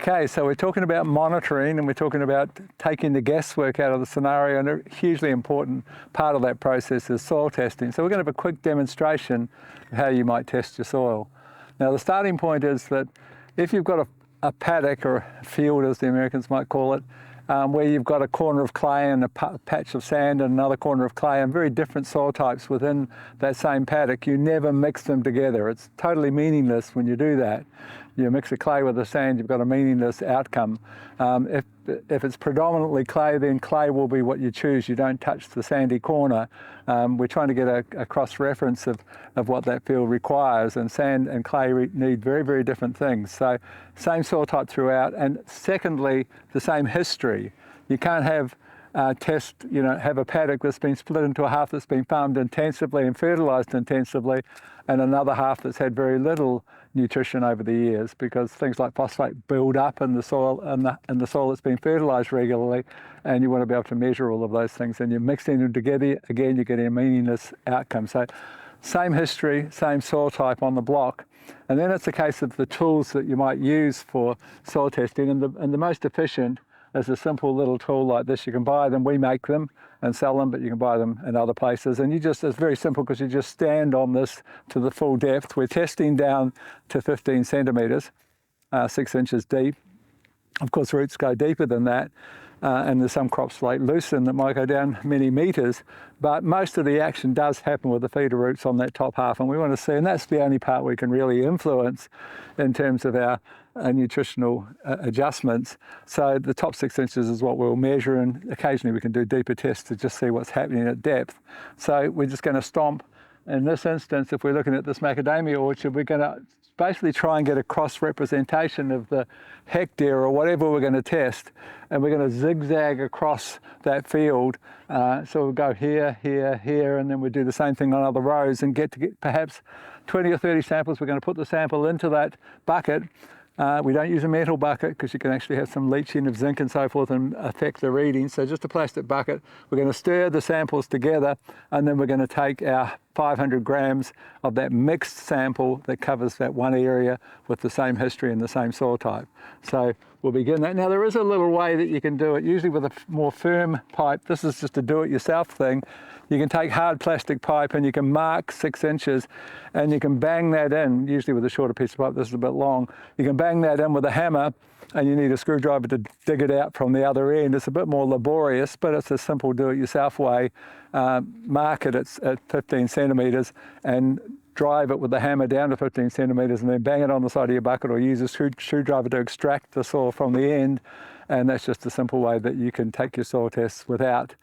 Okay, so we're talking about monitoring and we're talking about taking the guesswork out of the scenario, and a hugely important part of that process is soil testing. So we're going to have a quick demonstration of how you might test your soil. Now the starting point is that if you've got a paddock or a field, as the Americans might call it, where you've got a corner of clay and a patch of sand and another corner of clay and very different soil types within that same paddock, you never mix them together. It's totally meaningless when you do that. You mix the clay with the sand, you've got a meaningless outcome. If it's predominantly clay, then clay will be what you choose. You don't touch the sandy corner. We're trying to get a cross-reference of what that field requires, and sand and clay need very, very different things. So same soil type throughout, and secondly, the same history. You can't have have a paddock that's been split into a half that's been farmed intensively and fertilised intensively, and another half that's had very little nutrition over the years, because things like phosphate build up in the soil and the soil that's been fertilised regularly, and you want to be able to measure all of those things, and you're mixing them together, again you're getting a meaningless outcome. So same history, same soil type on the block, and then it's a case of the tools that you might use for soil testing, and the most efficient is a simple little tool like this. You can buy them, we make them and sell them, but you can buy them in other places. And it's very simple, because you just stand on this to the full depth. We're testing down to 15 centimetres, 6 inches deep. Of course, roots go deeper than that. And there's some crops like lucerne that might go down many metres, but most of the action does happen with the feeder roots on that top half, and we want to see, and that's the only part we can really influence in terms of our nutritional adjustments. So the top 6 inches is what we'll measure, and occasionally we can do deeper tests to just see what's happening at depth. So we're just going to stomp. In this instance, if we're looking at this macadamia orchard, we're going to basically try and get a cross-representation of the hectare or whatever we're going to test, and we're going to zigzag across that field. So we'll go here, here, here, and then we'll do the same thing on other rows and get perhaps 20 or 30 samples. We're going to put the sample into that bucket. We don't use a metal bucket, because you can actually have some leaching of zinc and so forth and affect the reading. So just a plastic bucket. We're going to stir the samples together, and then we're going to take our 500 grams of that mixed sample that covers that one area with the same history and the same soil type. So we'll begin that. Now there is a little way that you can do it, usually with a more firm pipe. This is just a do-it-yourself thing. You can take hard plastic pipe and you can mark 6 inches, and you can bang that in, usually with a shorter piece of pipe. This is a bit long. You can bang that in with a hammer, and you need a screwdriver to dig it out from the other end. It's a bit more laborious, but it's a simple do-it-yourself way. Mark it at 15 centimetres and drive it with the hammer down to 15 centimetres, and then bang it on the side of your bucket, or use a screwdriver to extract the soil from the end. And that's just a simple way that you can take your soil tests without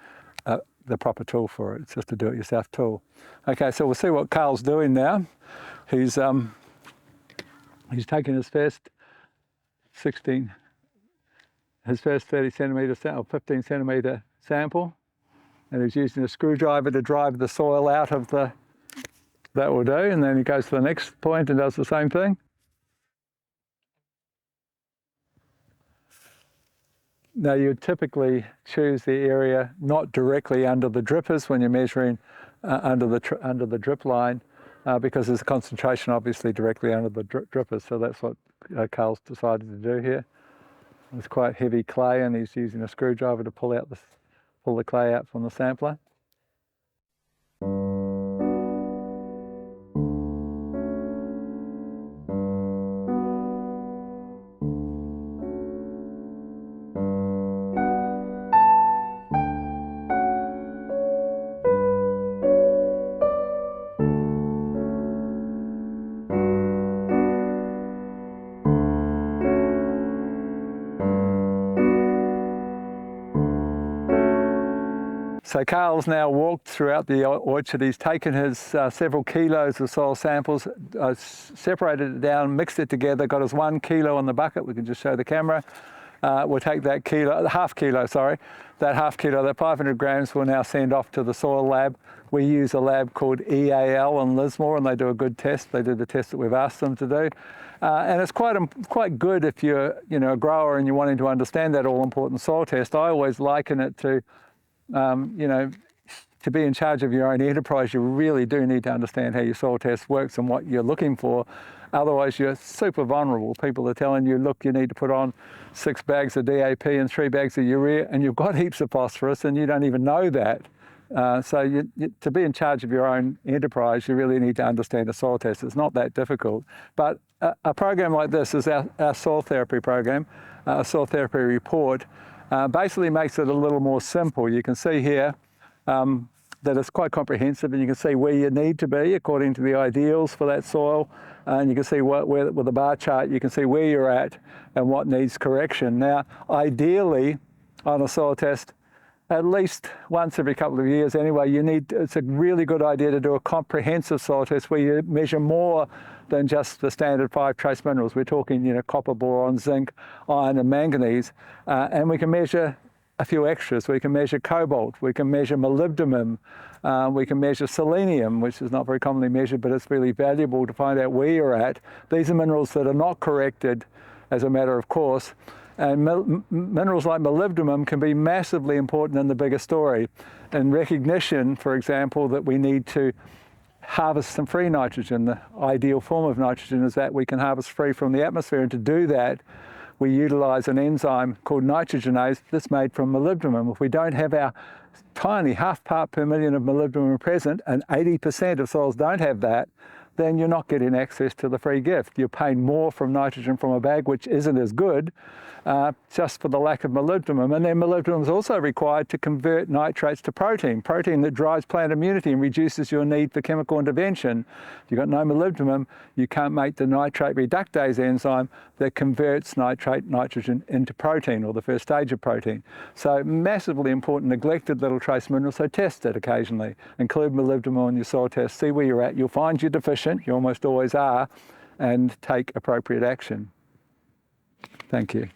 the proper tool for it. It's just a do-it-yourself tool. Okay, so we'll see what Karl's doing now. He's taking his first 30 centimetre or 15 centimetre sample, and he's using a screwdriver to drive the soil out of the, that will do, and then he goes to the next point and does the same thing. Now you typically choose the area not directly under the drippers when you're measuring under the drip line, because there's a concentration obviously directly under the drippers. So that's what Karl's decided to do here. It's quite heavy clay, and he's using a screwdriver to pull the clay out from the sampler. So Karl's now walked throughout the orchard. He's taken his several kilos of soil samples, separated it down, mixed it together, got his 1 kilo in the bucket. We can just show the camera. We'll take that half kilo, that 500 grams we'll now send off to the soil lab. We use a lab called EAL in Lismore, and they do a good test. They do the test that we've asked them to do. And it's quite good if you're a grower and you're wanting to understand that all-important soil test. I always liken it to to be in charge of your own enterprise. You really do need to understand how your soil test works and what you're looking for. Otherwise, you're super vulnerable. People are telling you, look, you need to put on 6 bags of DAP and 3 bags of urea, and you've got heaps of phosphorus, and you don't even know that. So to be in charge of your own enterprise, you really need to understand a soil test. It's not that difficult. But a program like this is our soil therapy program, a soil therapy report, basically makes it a little more simple. You can see here that it's quite comprehensive, and you can see where you need to be according to the ideals for that soil. And you can see where with the bar chart, you can see where you're at and what needs correction. Now, ideally, on a soil test, at least once every couple of years anyway, it's a really good idea to do a comprehensive soil test where you measure more than just the standard 5 trace minerals. We're talking, copper, boron, zinc, iron, and manganese, and we can measure a few extras. We can measure cobalt, we can measure molybdenum, we can measure selenium, which is not very commonly measured, but it's really valuable to find out where you're at. These are minerals that are not corrected as a matter of course. And minerals like molybdenum can be massively important in the bigger story. In recognition, for example, that we need to harvest some free nitrogen. The ideal form of nitrogen is that we can harvest free from the atmosphere, and to do that, we utilize an enzyme called nitrogenase that's made from molybdenum. If we don't have our tiny half part per million of molybdenum present, and 80% of soils don't have that, then you're not getting access to the free gift. You're paying more from nitrogen from a bag, which isn't as good, just for the lack of molybdenum. And then molybdenum is also required to convert nitrates to protein that drives plant immunity and reduces your need for chemical intervention. If you've got no molybdenum, you can't make the nitrate reductase enzyme that converts nitrogen into protein, or the first stage of protein. So massively important, neglected little trace mineral, so test it occasionally. Include molybdenum on your soil test, see where you're at. You'll find you're deficient, you almost always are, and take appropriate action. Thank you.